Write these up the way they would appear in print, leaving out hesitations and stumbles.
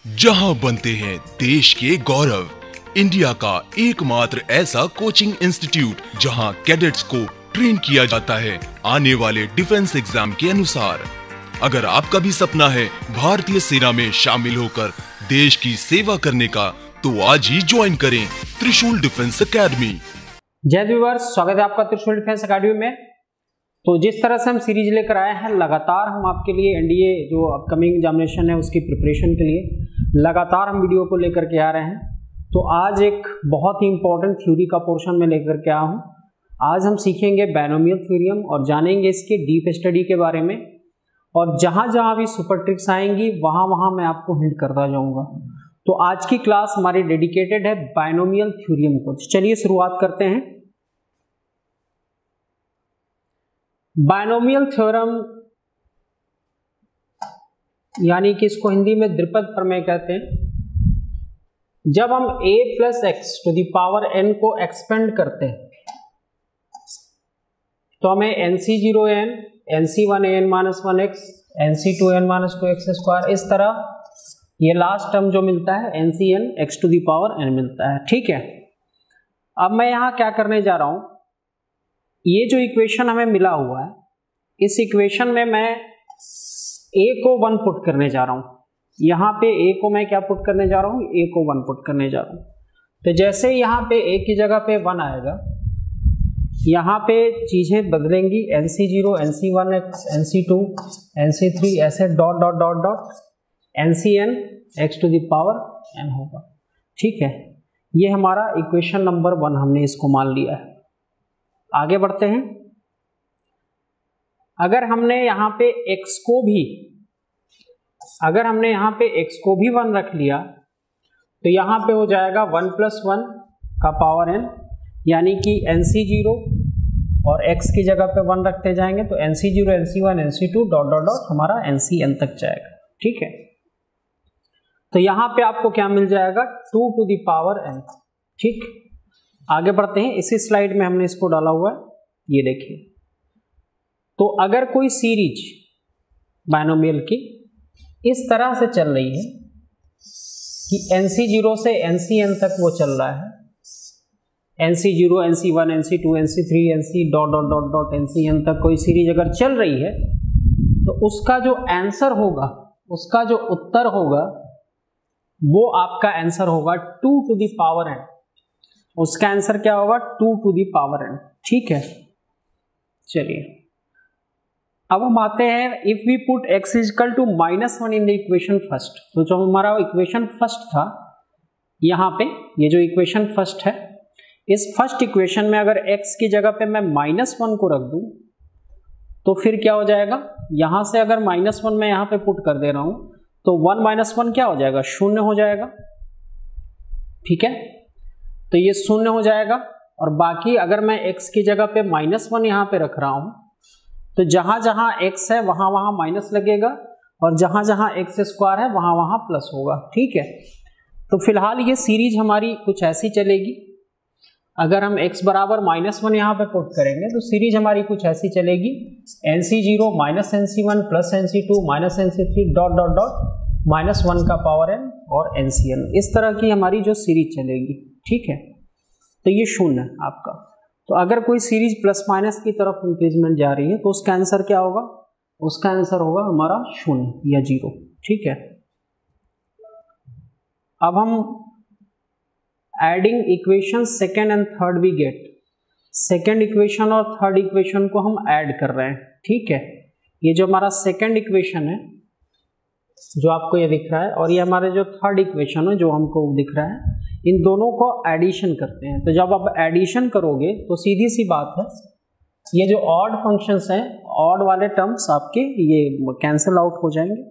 जहां बनते हैं देश के गौरव, इंडिया का एकमात्र ऐसा कोचिंग इंस्टीट्यूट जहां कैडेट्स को ट्रेन किया जाता है आने वाले डिफेंस एग्जाम के अनुसार। अगर आपका भी सपना है भारतीय सेना में शामिल होकर देश की सेवा करने का, तो आज ही ज्वाइन करें त्रिशूल डिफेंस एकेडमी। जय व्यूअर्स, स्वागत है आपका त्रिशूल डिफेंस एकेडमी में। तो जिस तरह से हम सीरीज लेकर आए हैं, लगातार हम आपके लिए एनडीए जो अपकमिंग एग्जामिनेशन है उसकी प्रिपरेशन के लिए लगातार हम वीडियो को लेकर के आ रहे हैं। तो आज एक बहुत ही इंपॉर्टेंट थ्योरी का पोर्शन में लेकर के आया हूँ। आज हम सीखेंगे बायनोमियल थ्योरम और जानेंगे इसके डीप स्टडी के बारे में, और जहाँ जहाँ भी सुपर ट्रिक्स आएंगी वहाँ वहाँ मैं आपको हिंट करता जाऊँगा। तो आज की क्लास हमारी डेडिकेटेड है बायनोमियल थ्योरम को। चलिए शुरुआत करते हैं। बायनोमियल थ्योरम यानी कि इसको हिंदी में द्विपद प्रमेय कहते हैं। जब हम a plus x to the power n को एक्सपेंड करते हैं तो हमें nc0n, nc1an minus 1x, nc2n minus 2x square, इस तरह ये लास्ट टर्म जो मिलता है ncn x to the power n मिलता है। ठीक है, अब मैं यहाँ क्या करने जा रहा हूँ, ये जो इक्वेशन हमें मिला हुआ है, इस इक्वेशन में मैं a को 1 पुट करने जा रहा हूँ। यहाँ पे a को मैं क्या पुट करने जा रहा हूँ, a को 1 पुट करने जा रहा हूँ। तो जैसे यहाँ पे a की जगह पे 1 आएगा, यहाँ पे चीजें बदलेंगी, nc0, nc1x, nc2, nc3 ऐसे dot dot dot dot ncn x to the power n होगा। ठीक है, ये हमारा इक्वेशन नंबर 1 हमने इसको मान लिया है। आगे बढ़ते हैं। अगर हमने यहाँ पे x को भी 1 रख लिया तो यहाँ पे हो जाएगा 1 + 1 का पावर n, यानी कि nc0 और x की जगह पे 1 रखते जाएंगे तो nc0, nc1, nc2 dot dot dot हमारा ncn तक जाएगा। ठीक है, तो यहाँ पे आपको क्या मिल जाएगा, 2 टू द पावर n। ठीक, आगे बढ़ते हैं। इसी स्लाइड में हमने इसको डाला हुआ है, ये देखिए। तो अगर कोई सीरीज बायनोमियल की इस तरह से चल रही है कि nc0 से ncn तक वो चल रहा है, nc0, nc1, nc2, nc3, nc dot dot dot dot ncn तक कोई सीरीज अगर चल रही है, तो उसका जो आंसर होगा, उसका जो उत्तर होगा, वो आपका आंसर होगा 2 टू द पावर n। उसका आंसर क्या होगा, 2 टू द पावर n। ठीक है, चलिए अब हम आते हैं, if we put x equal to -1 in the equation first. तो जो हमारा इक्वेशन फर्स्ट था, यहाँ पे ये जो इक्वेशन फर्स्ट है, इस फर्स्ट इक्वेशन में अगर x की जगह पे मैं -1 को रख दूं तो फिर क्या हो जाएगा, यहां से अगर -1 मैं यहाँ पे पुट कर दे रहा हूं तो 1 - 1 क्या हो जाएगा, 0 हो जाएगा। ठीक है, तो ये 0 हो जाएगा। और बाकी अगर मैं x की जगह पे -1 यहाँ पे रख रहा हूं तो जहां जहां x है वहां वहां माइनस लगेगा, और जहां जहां x स्क्वायर है वहां वहां प्लस होगा। ठीक है, तो फिलहाल ये सीरीज हमारी कुछ ऐसी चलेगी। अगर हम x बराबर -1 यहाँ पे पुट करेंगे तो सीरीज हमारी कुछ ऐसी चलेगी, nc0 -nc1 plus nc2 -nc3 dot dot dot -1 का पावर n और ncn, इस तरह की हमारी जो सीरीज चलेगी। ठीक है, तो ये 0 है आपका। तो अगर कोई सीरीज प्लस माइनस की तरफ इंक्रीजमेंट जा रही है तो उसका आंसर क्या होगा, उसका आंसर होगा हमारा 0 या 0। ठीक है, अब हम adding equation second and third we get, second equation और थर्ड इक्वेशन को हम ऐड कर रहे हैं। ठीक है, ये जो हमारा सेकेंड इक्वेशन है जो आपको ये दिख रहा है, और ये हमारे जो थर्ड इक्वेशन है जो हमको दिख रहा है, इन दोनों को एडिशन करते हैं। तो जब आप एडिशन करोगे तो सीधी सी बात है, ये जो ऑड फंक्शंस हैं, ऑड वाले टर्म्स आपके ये कैंसिल आउट हो जाएंगे।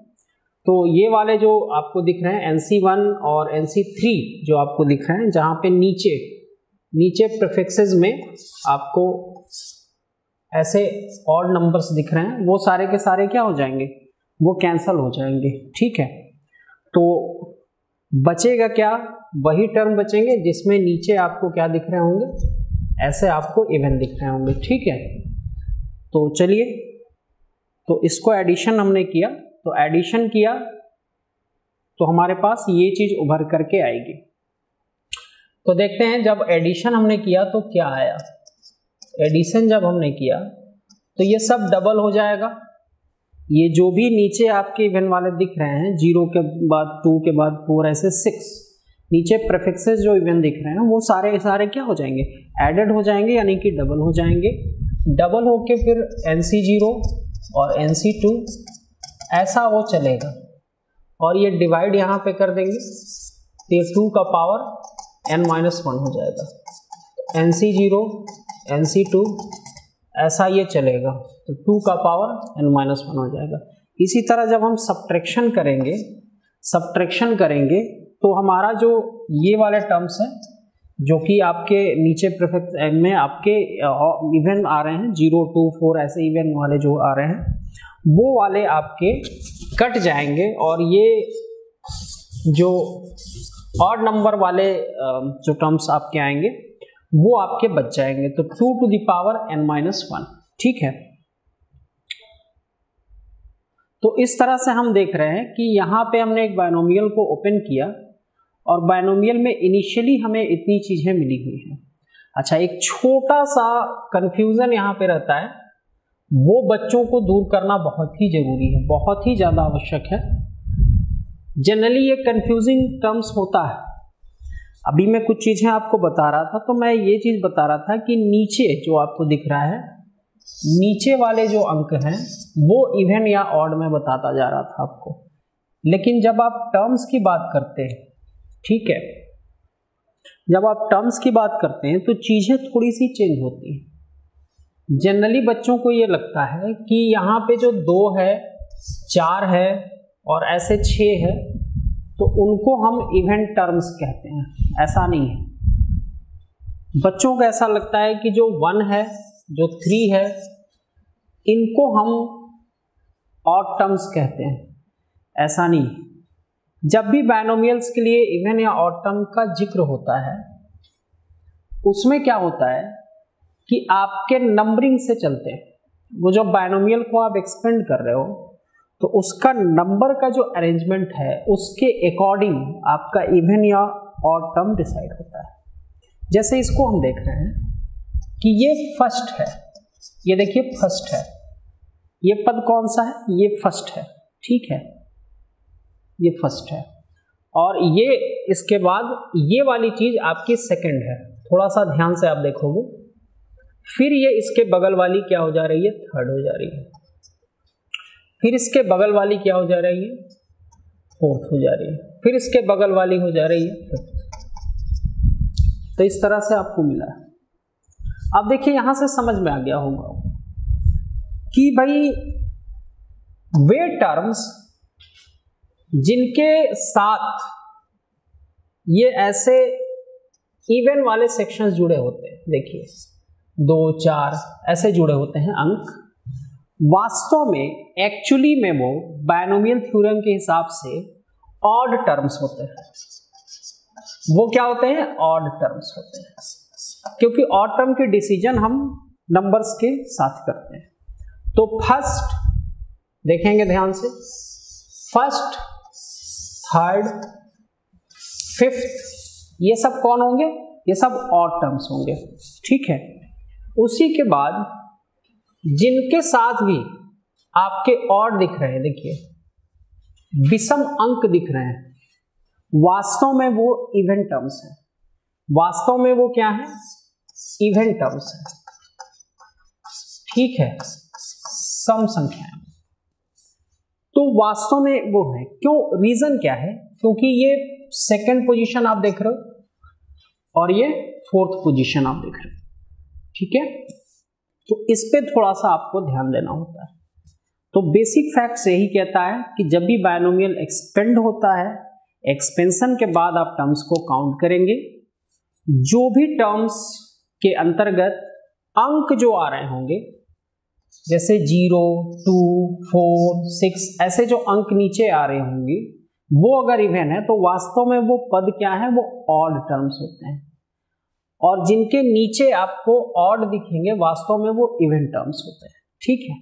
तो ये वाले जो आपको दिख रहे हैं nc1 और nc3 जो आपको दिख रहे हैं, जहाँ पे नीचे प्रीफिक्सेस में आपको ऐसे ऑड नंबर्स दिख रहे हैं, वो सारे के सारे क्या हो जाएंगे, वो कैंसिल हो जाएंगे। ठीक है, तो बचेगा क्या, वही टर्म बचेंगे जिसमें नीचे आपको क्या दिख रहे होंगे, ऐसे आपको इवन दिख रहे होंगे। ठीक है, तो चलिए, तो इसको एडिशन हमने किया, तो एडिशन किया तो हमारे पास ये चीज उभर करके आएगी। तो देखते हैं जब एडिशन हमने किया तो क्या आया। एडिशन जब हमने किया तो ये सब डबल हो जाएगा। ये जो भी नीचे आपके इवन वाले दिख रहे हैं 0 के बाद 2 के बाद 4 ऐसे 6 नीचे प्रीफिक्सेस जो इवन दिख रहे हैं वो सारे क्या हो जाएंगे, एडेड हो जाएंगे, यानी कि डबल हो जाएंगे। डबल होके फिर NC0 और NC2 ऐसा वो चलेगा और ये डिवाइड यहाँ पे कर देंगे तो ये 2 का पावर n-1 हो जाएगा। NC0 NC2 ऐसा ये चलेगा तो 2 का पावर n-1 हो जाएगा। इसी तरह जब हम सब्ट्रैक्शन करेंगे तो हमारा जो ये वाले टर्म्स हैं जो कि आपके नीचे प्रीफिक्स में आपके इवन आ रहे हैं 0 2 4 ऐसे इवन वाले जो आ रहे हैं वो वाले आपके कट जाएंगे और ये जो ऑड नंबर वाले जो टर्म्स आपके आएंगे वो आपके बच जाएंगे। तो 2 टू द पावर n-1, ठीक है। तो इस तरह से हम देख रहे हैं कि यहाँ पे हमने एक बायनोमियल को ओपन किया और बायनोमियल में इनिशियली हमें इतनी चीजें मिली हुई हैं। अच्छा, एक छोटा सा कंफ्यूजन यहाँ पे रहता है, वो बच्चों को दूर करना बहुत ही जरूरी है, बहुत ही ज्यादा आवश्यक है। जनरली ये कंफ्यूजिंग टर्म्स होता है। अभी मैं कुछ चीजें आपको बता रहा था तो मैं ये चीज बता रहा था कि नीचे जो आपको दिख रहा है, नीचे वाले जो अंक हैं वो इवन या ऑड में बताता जा रहा था आपको, लेकिन जब आप टर्म्स की बात करते हैं, ठीक है, जब आप टर्म्स की बात करते हैं तो चीजें थोड़ी सी चेंज होती हैं। जनरली बच्चों को ये लगता है कि यहाँ पे जो 2 है 4 है और ऐसे 6 है तो उनको हम इवन टर्म्स कहते हैं। ऐसा नहीं है। बच्चों को ऐसा लगता है कि जो 1 है जो 3 है इनको हम ऑड टर्म्स कहते हैं। ऐसा नहीं। जब भी बायनोमियल्स के लिए इवन या ऑड टर्म का जिक्र होता है उसमें क्या होता है कि आपके नंबरिंग से चलते हैं। वो जो बायनोमियल को आप एक्सपेंड कर रहे हो तो उसका नंबर का जो अरेंजमेंट है उसके अकॉर्डिंग आपका इवन या ऑड टर्म डिसाइड होता है। जैसे इसको हम देख रहे हैं कि ये फर्स्ट है, ये देखिए फर्स्ट है, ये पद कौन सा है, ये फर्स्ट है, ठीक है, ये फर्स्ट है और ये इसके बाद ये वाली चीज आपकी सेकंड है। थोड़ा सा ध्यान से आप देखोगे, फिर ये इसके बगल वाली क्या हो जा रही है, थर्ड हो जा रही है, फिर इसके बगल वाली क्या हो जा रही है, फोर्थ हो जा रही है, फिर इसके बगल वाली हो जा रही है फिफ्थ। तो इस तरह से आपको मिला है। अब देखिए यहां से समझ में आ गया होगा कि भाई वे टर्म्स जिनके साथ ये ऐसे इवन वाले सेक्शंस जुड़े होते हैं, देखिए 2 4 ऐसे जुड़े होते हैं अंक, वास्तव में एक्चुअली में वो बायनोमियल थ्योरम के हिसाब से ऑड टर्म्स होते हैं। वो क्या होते हैं, ऑड टर्म्स होते हैं, क्योंकि ऑड टर्म के डिसीजन हम नंबर्स के साथ करते हैं। तो फर्स्ट देखेंगे ध्यान से, फर्स्ट, थर्ड, फिफ्थ, ये सब कौन होंगे, ये सब ऑड टर्म्स होंगे, ठीक है। उसी के बाद जिनके साथ भी आपके ऑड दिख रहे हैं, देखिए विषम अंक दिख रहे हैं, वास्तव में वो इवन टर्म्स हैं। वास्तव में वो क्या है, इवन टर्म्स है, ठीक है, सम संख्याएं। तो वास्तव में वो है, क्यों, रीजन क्या है, क्योंकि ये सेकंड पोजीशन आप देख रहे हो और ये फोर्थ पोजीशन आप देख रहे हो, ठीक है। तो इस पे थोड़ा सा आपको ध्यान देना होता है। तो बेसिक फैक्ट यही कहता है कि जब भी बायनोमियल एक्सपेंड होता है, एक्सपेंशन के बाद आप टर्म्स को काउंट करेंगे, जो भी टर्म्स के अंतर्गत अंक जो आ रहे होंगे, जैसे 0 2 4 6 ऐसे जो अंक नीचे आ रहे होंगे, वो अगर इवन है तो वास्तव में वो पद क्या है, वो ऑड टर्म्स होते हैं। और जिनके नीचे आपको ऑड दिखेंगे, वास्तव में वो इवन टर्म्स होते हैं, ठीक है।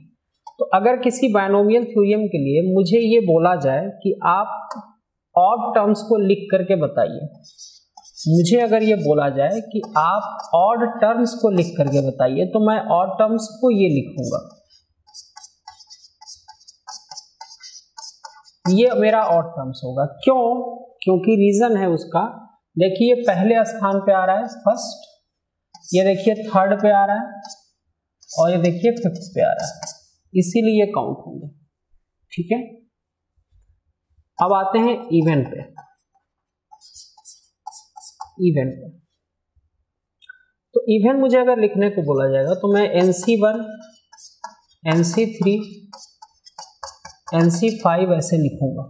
तो अगर किसी बायनोमियल थ्योरम के लिए मुझे ये बोला जाए कि आप ऑड टर्म्स को लिख करके बताइए। मुझे अगर ये बोला जाए कि आप ऑड टर्म्स को लिख करके बताइए, तो मैं ऑड टर्म्स को ये लिखूंगा, ये मेरा ऑड टर्म्स होगा। क्यों? क्योंकि रीजन है उसका, देखिए पहले स्थान पे आ रहा है फर्स्ट, ये देखिए थर्ड पे आ रहा है, और ये देखिए फिफ्थ पे आ रहा है, इसीलिए ये काउंट होंगे। ठीक है, अब आते हैं इवन पे। इवन पे तो इवन मुझे अगर लिखने को बोला जाएगा तो मैं NC1 NC3 NC5 ऐसे लिखूंगा,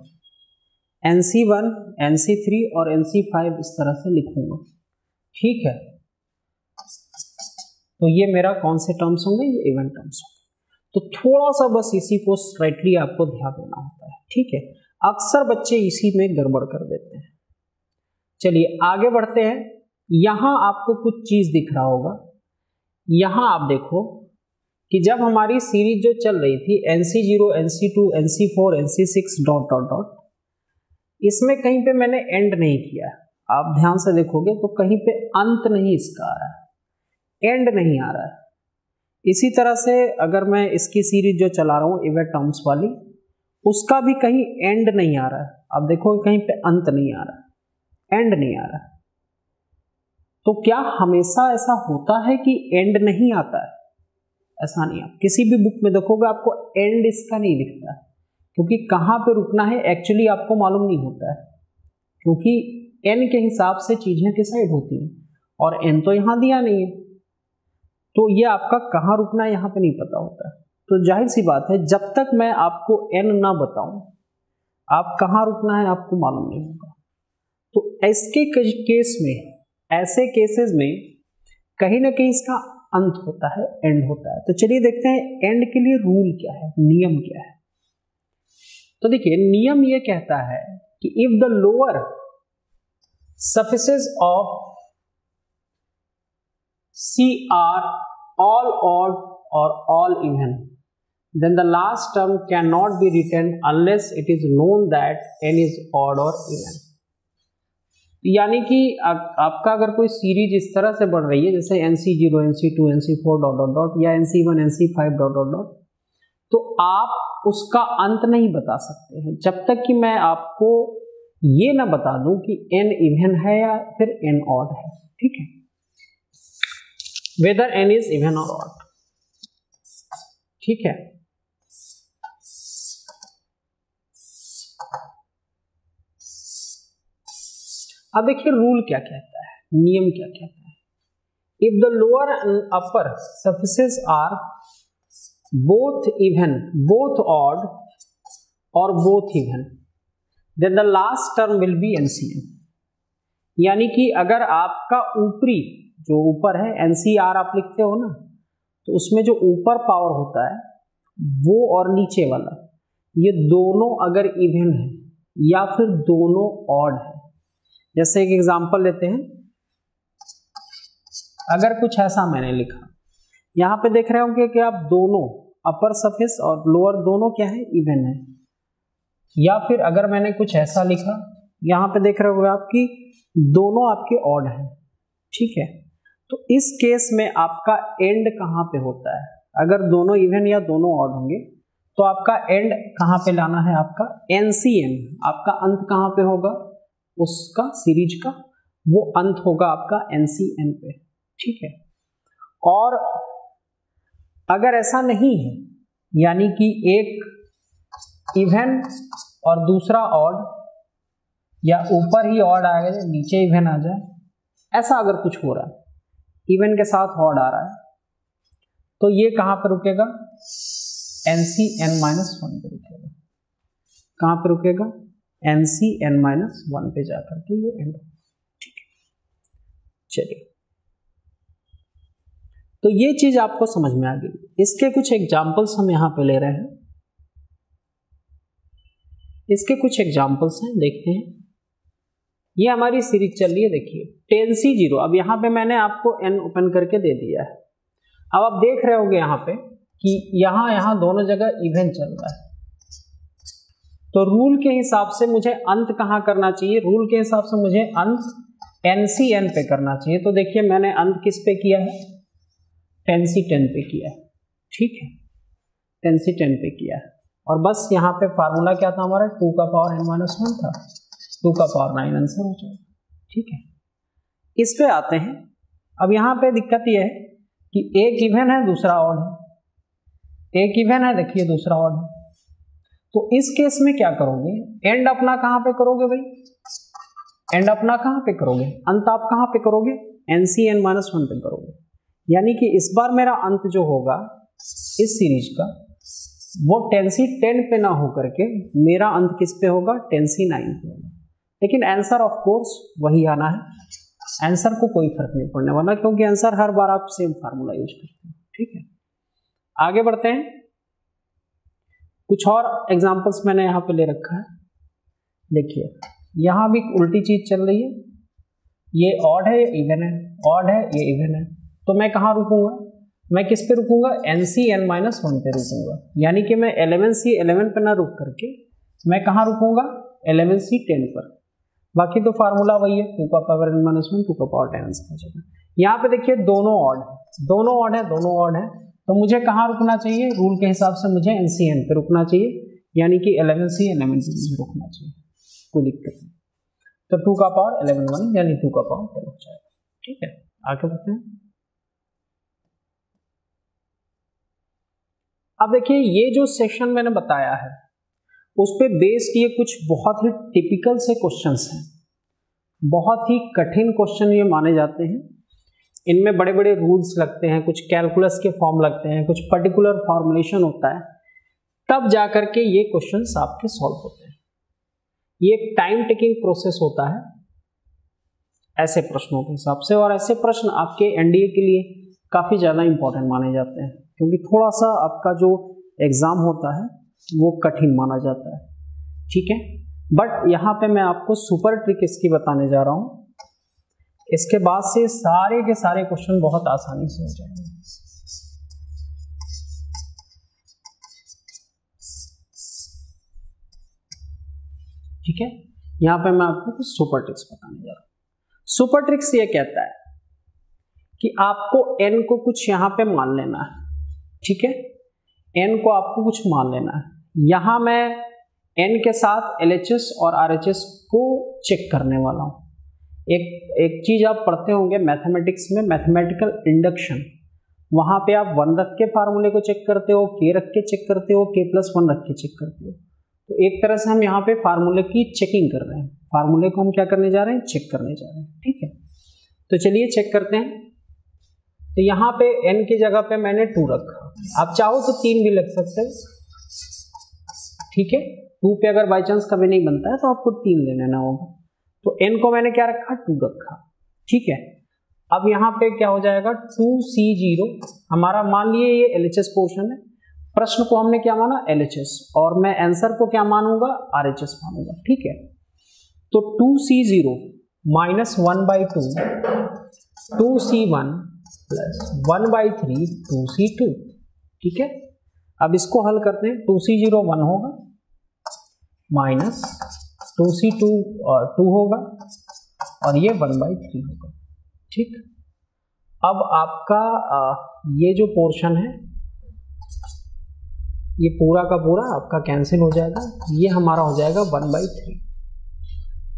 NC1 NC3 और NC5 इस तरह से लिखूंगा। ठीक है, तो ये मेरा कौन से टर्म्स होंगे? ये इवन टर्म्स होंगे। तो थोड़ा सा बस इसी को स्लाइटली आपको ध्यान देना होता है। ठीक है, अक्सर बच्चे इसी में गड़बड़ कर देते हैं। चलिए आगे बढ़ते हैं। यहां आपको कुछ चीज दिख रहा होगा, यहां आप देखो कि जब हमारी सीरीज जो चल रही थी NC0 NC2 NC4 NC6 dot dot dot, इसमें कहीं पे मैंने एंड नहीं किया। आप ध्यान से देखोगे तो कहीं पे अंत नहीं इसका आ रहा है, एंड नहीं आ रहा है। इसी तरह से अगर मैं इसकी सीरीज जो चला रहा हूं इवन टर्म्स वाली, उसका भी कहीं एंड नहीं आ रहा है। आप देखोगे कहीं पे अंत नहीं आ रहा है, एंड नहीं आ रहा है। तो क्या हमेशा ऐसा होता है कि एंड नहीं आता है? ऐसा नहीं। आप किसी भी बुक में देखोगे आपको एंड इसका नहीं दिखता है, क्योंकि कहाँ पे रुकना है एक्चुअली आपको मालूम नहीं होता है, क्योंकि एन के हिसाब से चीजें डिसाइड होती हैं और एन तो यहाँ दिया नहीं है, तो ये आपका कहाँ रुकना है यहाँ पे नहीं पता होता है। तो जाहिर सी बात है जब तक मैं आपको एन ना बताऊं, आप कहाँ रुकना है आपको मालूम नहीं होगा। तो इसके केस में, ऐसे केसेस में कहीं ना कहीं इसका अंत होता है, एंड होता है। तो चलिए देखते हैं एंड के लिए रूल क्या है, नियम क्या है। तो देखिए नियम ये कहता है कि if the lower suffixes of C are all odd or all even, then the last term cannot be written unless it is known that n is odd or even। यानी कि आपका अगर कोई सीरीज इस तरह से बढ़ रही है जैसे NC0 NC2 NC4 dot dot dot या NC1 NC5 dot dot dot, तो आप उसका अंत नहीं बता सकते हैं जब तक कि मैं आपको ये ना बता दूं कि n इवन है या फिर n ऑड है। ठीक है, whether n is even or odd। ठीक है, अब देखिए रूल क्या कहता है, नियम क्या कहता है। If the lower and upper suffixes are both even, both odd और both even, then the last term will be NCN। यानी कि अगर आपका ऊपरी जो ऊपर है NCR आप लिखते हो ना, तो उसमें जो ऊपर पावर होता है वो और नीचे वाला, ये दोनों अगर इवन है या फिर दोनों ऑड है। जैसे एक एग्जांपल लेते हैं, अगर कुछ ऐसा मैंने लिखा, यहां पे देख रहे होंगे कि आप दोनों अपर सरफेस और लोअर दोनों क्या है, इवन है। या फिर अगर मैंने कुछ ऐसा लिखा, यहां पे देख रहे होंगे आप कि दोनों आपके ऑड है। ठीक है, तो इस केस में आपका एंड कहां पे होता है? अगर दोनों इवन या दोनों ऑड होंगे तो आपका एंड कहां पे लाना है? आपका NCN। आपका अंत कहां पे होगा उसका, सीरीज का? वो अंत होगा आपका NCN पे। ठीक है, और अगर ऐसा नहीं है, यानी कि एक इवन और दूसरा ऑड, या ऊपर ही ऑड आ जाए नीचे इवन आ जाए, ऐसा अगर कुछ हो रहा है, इवन के साथ ऑड आ रहा है, तो ये कहां पर रुकेगा? NCN-1 पे रुकेगा। कहां पे रुकेगा? NCN-1 पे जाकर के ये एंड। ठीक है, चलिए, तो ये चीज आपको समझ में आ गई। इसके कुछ एग्जाम्पल्स हम यहां पे ले रहे हैं, इसके कुछ एग्जाम्पल्स हैं, देखते हैं। ये हमारी सीरीज चल रही है, देखिए 10C0। अब यहाँ पे मैंने आपको n ओपन करके दे दिया है। अब आप देख रहे होंगे यहाँ पे कि यहाँ दोनों जगह इवन चल रहा है। तो रूल के हिसाब से मुझे अंत कहाँ करना चाहिए, रूल के हिसाब से मुझे अंत NC n पे करना चाहिए। तो देखिए मैंने अंत किस पे किया है, 10C 10 पे किया है, ठीक है, 10C 10 पे किया है। और बस यहाँ पे फार्मूला क्या था हमारा, 2 का पावर n-1 था, 2 का पावर 9 आंसर हो जाएगा, ठीक है। इस पे आते हैं। अब यहाँ पे दिक्कत यह है कि एक इवन है दूसरा ऑड है, एक इवन है देखिए दूसरा ऑड है। तो इस केस में क्या करोगे, एंड अपना कहाँ पे करोगे भाई, एंड अपना कहाँ पे करोगे, अंत आप कहाँ पे करोगे, NC n-1 पे करोगे। यानी कि इस बार मेरा अंत जो होगा इस सीरीज का वो 10C 10 पे ना होकर के मेरा अंत किस पे होगा, 10C 9 पे होगा। लेकिन आंसर ऑफ कोर्स वही आना है, आंसर को कोई फर्क नहीं पड़ने वाला, क्योंकि आंसर हर बार आप सेम फार्मूला यूज करते हैं, ठीक है। आगे बढ़ते हैं, कुछ और एग्जांपल्स मैंने यहाँ पे ले रखा है। देखिए यहाँ भी उल्टी चीज चल रही है, ये ऑड है ये इवन है, ऑड है ये इवन है। तो मैं कहाँ रुकूंगा, मैं किस पे रुकूंगा, NC n-1 पे रुकूंगा। यानी कि मैं 11C 11 पे ना रुक करके मैं कहाँ रुकूंगा, 11C 10 पर। बाकी तो फार्मूला वही है, 2 का पावर n-1 2 का पावर 10 आंसर हो जाएगा। यहाँ पे देखिए दोनों ऑड है, दोनों ऑड है, दोनों ऑड है। तो मुझे कहाँ रुकना चाहिए, रूल के हिसाब से मुझे NC n पे रुकना चाहिए, यानी कि 11C 11 पे मुझे रुकना चाहिए, कोई दिक्कत नहीं। तो 2 का पावर 11 यानी 2 का पावर 10 हो जाएगा, ठीक है। आगे बढ़ते हैं। अब देखिए ये जो सेक्शन मैंने बताया है उस पे बेस्ड ये कुछ बहुत ही टिपिकल से क्वेश्चंस हैं, बहुत ही कठिन क्वेश्चन ये माने जाते हैं। इनमें बड़े बड़े रूल्स लगते हैं, कुछ कैलकुलस के फॉर्म लगते हैं, कुछ पर्टिकुलर फॉर्मुलेशन होता है, तब जाकर के ये क्वेश्चंस आपके सॉल्व होते हैं। ये एक टाइम टेकिंग प्रोसेस होता है ऐसे प्रश्नों के हिसाब से, और ऐसे प्रश्न आपके NDA के लिए काफ़ी ज़्यादा इंपॉर्टेंट माने जाते हैं, क्योंकि थोड़ा सा आपका जो एग्ज़ाम होता है वो कठिन माना जाता है, ठीक है। बट यहाँ पे मैं आपको सुपर ट्रिक इसकी बताने जा रहा हूँ, इसके बाद से सारे के सारे क्वेश्चन बहुत आसानी से हो जाएंगे। ठीक है, यहाँ पे मैं आपको कुछ सुपर ट्रिक्स बताने जा रहा हूँ। सुपर ट्रिक्स ये कहता है कि आपको n को कुछ यहाँ पे मान लेना है, ठीक है, n को आपको कुछ मान लेना है। यहाँ मैं n के साथ LHS और RHS को चेक करने वाला हूँ। एक चीज आप पढ़ते होंगे मैथमेटिक्स में, मैथमेटिकल इंडक्शन, वहां पे आप 1 रख के फार्मूले को चेक करते हो, k रख के चेक करते हो, k+1 रख के चेक करते हो। तो एक तरह से हम यहाँ पे फार्मूले की चेकिंग कर रहे हैं, फार्मूले को हम क्या करने जा रहे हैं, चेक करने जा रहे हैं, ठीक है। तो चलिए चेक करते हैं। तो यहाँ पे n की जगह पे मैंने 2 रखा, आप चाहो तो 3 भी लग सकते हैं, ठीक है। 2 पे अगर बाई चांस कभी नहीं बनता है तो आपको 3 ले लेना होगा। तो n को मैंने क्या रखा, 2 रखा, ठीक है। अब यहाँ पे क्या हो जाएगा, 2C0 हमारा, मान लिए ये LHS पोर्शन है, प्रश्न को हमने क्या माना, LHS, और मैं आंसर को क्या मानूंगा, RHS मानूंगा, ठीक है। तो 2C0 minus 1/2 2C1 plus 1/3 2C2, ठीक है। अब इसको हल करते हैं, 2C0 1 होगा, माइनस 2C2 और 2 होगा, और ये 1/3 होगा, ठीक। अब आपका ये जो पोर्शन है ये पूरा का पूरा आपका कैंसिल हो जाएगा, ये हमारा हो जाएगा 1/3।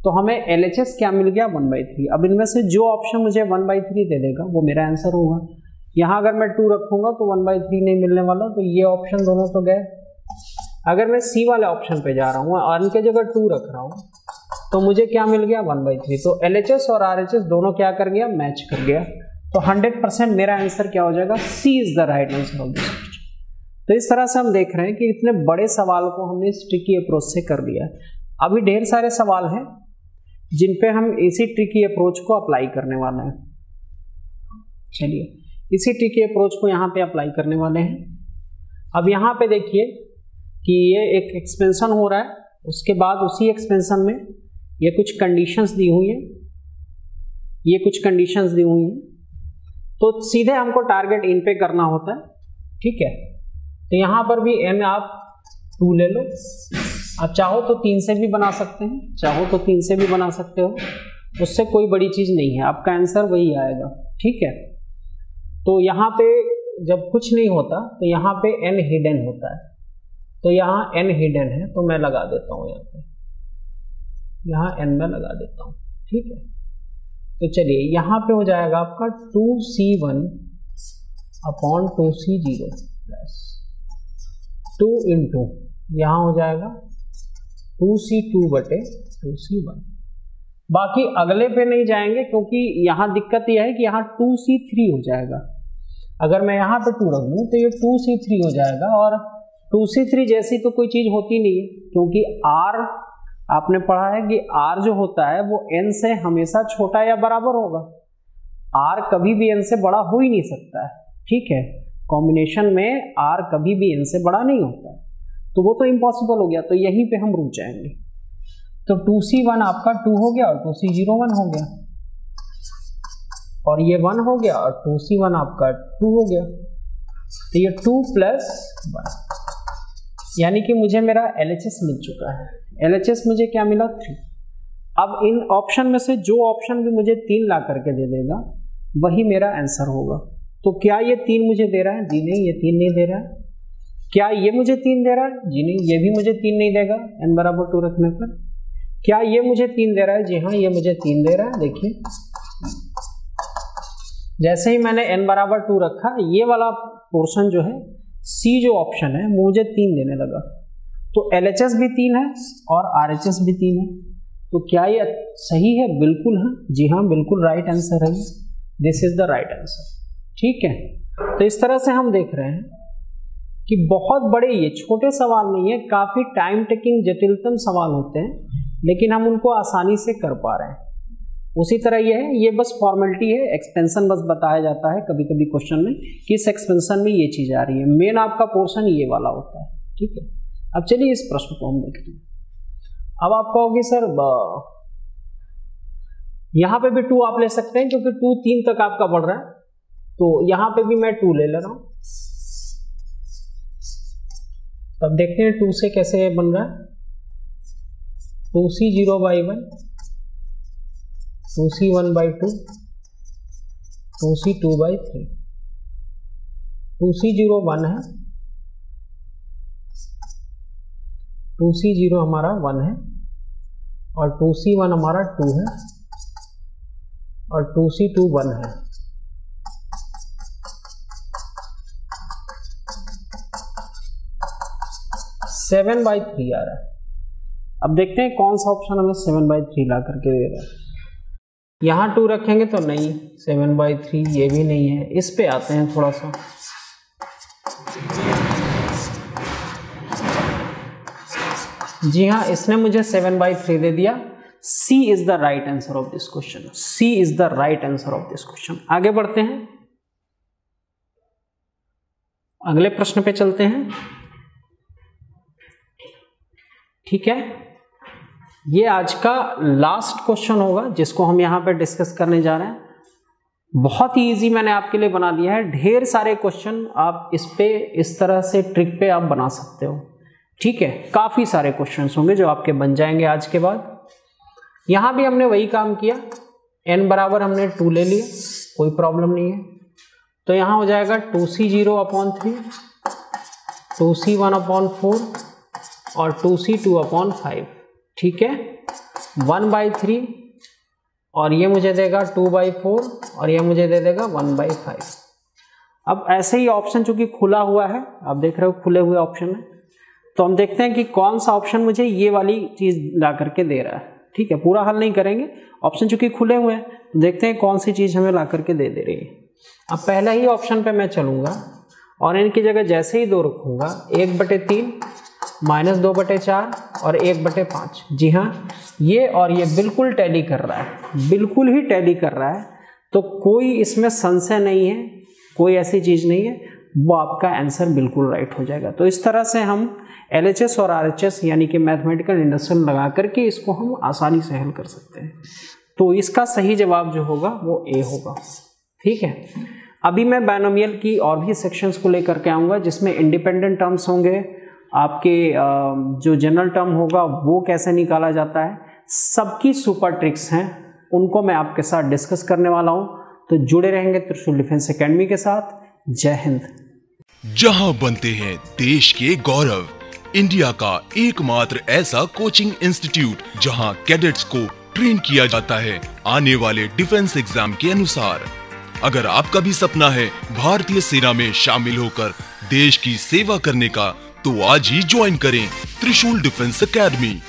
तो हमें LHS क्या मिल गया, 1/3। अब इनमें से जो ऑप्शन मुझे 1/3 दे देगा वो मेरा आंसर होगा। यहाँ अगर मैं 2 रखूंगा तो 1/3 नहीं मिलने वाला, तो ये ऑप्शन दोनों तो गए। अगर मैं C वाले ऑप्शन पे जा रहा हूँ और इनके जगह 2 रख रहा हूँ तो मुझे क्या मिल गया, 1/3। तो LHS और RHS दोनों क्या कर गया, मैच कर गया। तो 100% मेरा आंसर क्या हो जाएगा, C is the right answer of this question. तो इस तरह से हम देख रहे हैं कि इतने बड़े सवाल को हमने इस ट्रिकी अप्रोच से कर लिया। अभी ढेर सारे सवाल हैं जिन पे हम इसी ट्रिकी अप्रोच को अप्लाई करने वाले हैं। चलिए इसी ट्रिकी अप्रोच को यहाँ पे अप्लाई करने वाले हैं। अब यहाँ पे देखिए कि ये एक एक्सपेंशन हो रहा है, उसके बाद उसी एक्सपेंशन में ये कुछ कंडीशंस दी हुई हैं, ये कुछ कंडीशंस दी हुई हैं, तो सीधे हमको टारगेट इन पे करना होता है, ठीक है। तो यहाँ पर भी n आप 2 ले लो, आप चाहो तो 3 से भी बना सकते हैं, चाहो तो 3 से भी बना सकते हो, उससे कोई बड़ी चीज़ नहीं है, आपका आंसर वही आएगा। ठीक है, तो यहाँ पे जब कुछ नहीं होता तो यहाँ पे n हिडन होता है, तो यहाँ n हिडन है तो मैं लगा देता हूँ यहाँ n में लगा देता हूँ। ठीक है, तो चलिए यहाँ पे हो जाएगा आपका 2c1 upon 2c0 plus 2 into यहाँ हो जाएगा 2c2 बटे 2c1। बाकी अगले पे नहीं जाएंगे क्योंकि यहाँ दिक्कत यह है कि यहाँ 2c3 हो जाएगा। अगर मैं यहाँ पे 2 रख दूँ तो ये 2c3 हो जाएगा, और 2c3 जैसी तो कोई चीज़ होती नहीं है, क्योंकि r आपने पढ़ा है कि r जो होता है वो n से हमेशा छोटा या बराबर होगा। r कभी भी n से बड़ा हो ही नहीं सकता है। ठीक है, कॉम्बिनेशन में r कभी भी n से बड़ा नहीं होता है, तो वो तो इम्पॉसिबल हो गया, तो यहीं पे हम रुक जाएंगे। तो 2c1 आपका 2 हो गया और 2c0 1 हो गया, और ये 1 हो गया और 2c1 आपका 2 हो गया, तो ये 2 प्लस 1, यानी कि मुझे मेरा LHS मिल चुका है। LHS मुझे क्या मिला? 3। अब इन ऑप्शन में से जो ऑप्शन भी मुझे 3 ला करके दे देगा वही मेरा आंसर होगा। तो क्या ये 3 मुझे दे रहा है? जी नहीं, ये 3 नहीं दे रहा है। क्या ये मुझे 3 दे रहा है? जी नहीं, ये भी मुझे 3 नहीं देगा n बराबर 2 रखने पर। क्या ये मुझे 3 दे रहा है? जी हाँ, ये मुझे 3 दे रहा है। देखिए, जैसे ही मैंने n बराबर 2 रखा, ये वाला पोर्शन जो है C जो ऑप्शन है वो मुझे 3 देने लगा। तो LHS भी 3 है और RHS भी 3 है। तो क्या ये सही है? बिल्कुल है। जी हाँ, बिल्कुल राइट आंसर है। This is the right answer. ठीक है, तो इस तरह से हम देख रहे हैं कि बहुत बड़े, ये छोटे सवाल नहीं है, काफी टाइम टेकिंग जटिलतम सवाल होते हैं, लेकिन हम उनको आसानी से कर पा रहे हैं। उसी तरह ये है, ये बस फॉर्मेलिटी है, एक्सपेंशन बस बताया जाता है कभी कभी क्वेश्चन में कि इस एक्सपेंशन में ये चीज आ रही है। मेन आपका पोर्शन ये वाला होता है। ठीक है, अब चलिए इस प्रश्न को हम देखते हैं। अब आप कहोगे सर यहाँ पे भी 2 आप ले सकते हैं क्योंकि 2 3 तक आपका बढ़ रहा है, तो यहाँ पे भी मैं 2 ले रहा हूं। तब देखते हैं 2 से कैसे बन रहा है। 2c0/1, 2c1/2, 2c2/3, 2c0 1 है, 2c0 हमारा 1 है, और 2c1 हमारा 2 है, और 2c2 1 है। सेवन बाई 3 आ रहा है। अब देखते हैं कौन सा ऑप्शन हमें 7/3 ला करके दे रहा है। यहाँ 2 रखेंगे तो नहीं, 7/3 ये भी नहीं है। इस पे आते हैं थोड़ा सा। जी हाँ, इसने मुझे 7/3 दे दिया। C is the right answer of this question. C is the right answer of this question. आगे बढ़ते हैं, अगले प्रश्न पे चलते हैं। ठीक है, ये आज का लास्ट क्वेश्चन होगा जिसको हम यहाँ पे डिस्कस करने जा रहे हैं। बहुत ही इजी मैंने आपके लिए बना दिया है। ढेर सारे क्वेश्चन आप इस पे, इस तरह से ट्रिक पे आप बना सकते हो। ठीक है, काफी सारे क्वेश्चंस होंगे जो आपके बन जाएंगे आज के बाद। यहाँ भी हमने वही काम किया, n बराबर हमने 2 ले लिया, कोई प्रॉब्लम नहीं है। तो यहाँ हो जाएगा 2c0/3, 2c1/4 और 2c2/5। ठीक है, 1/3, और ये मुझे देगा 2/4, और ये मुझे दे देगा 1/5। अब ऐसे ही ऑप्शन चूंकि खुला हुआ है, आप देख रहे हो खुले हुए ऑप्शन है, तो हम देखते हैं कि कौन सा ऑप्शन मुझे ये वाली चीज ला करके दे रहा है। ठीक है, पूरा हल नहीं करेंगे, ऑप्शन चूंकि खुले हुए हैं, तो देखते हैं कौन सी चीज हमें ला करके दे रही है। अब पहले ही ऑप्शन पे मैं चलूंगा और इनकी जगह जैसे ही 2 रखूंगा, 1/3 -2/4 और 1/5। जी हाँ, ये और ये बिल्कुल टैली कर रहा है, बिल्कुल ही टैली कर रहा है, तो कोई इसमें संशय नहीं है, कोई ऐसी चीज नहीं है, वो आपका आंसर बिल्कुल राइट हो जाएगा। तो इस तरह से हम LHS और RHS यानी कि मैथमेटिकल इंडक्शन लगा करके इसको हम आसानी से हल कर सकते हैं। तो इसका सही जवाब जो होगा वो A होगा। ठीक है, अभी मैं बायनोमियल की और भी सेक्शंस को लेकर के आऊँगा जिसमें इंडिपेंडेंट टर्म्स होंगे आपके जो जनरल टर्म होगा वो कैसे निकाला जाता है, सबकी सुपर ट्रिक्स हैं, उनको मैं आपके साथ डिस्कस करने वाला हूं। तो जुड़े रहेंगे त्रिशूल डिफेंस एकेडमी के साथ। जय हिंद। जहां बनते हैं देश के गौरव, इंडिया का एकमात्र ऐसा कोचिंग इंस्टीट्यूट जहां कैडेट्स को ट्रेन किया जाता है आने वाले डिफेंस एग्जाम के अनुसार। अगर आपका भी सपना है भारतीय सेना में शामिल होकर देश की सेवा करने का, तो आज ही ज्वाइन करें त्रिशूल डिफेंस एकेडमी।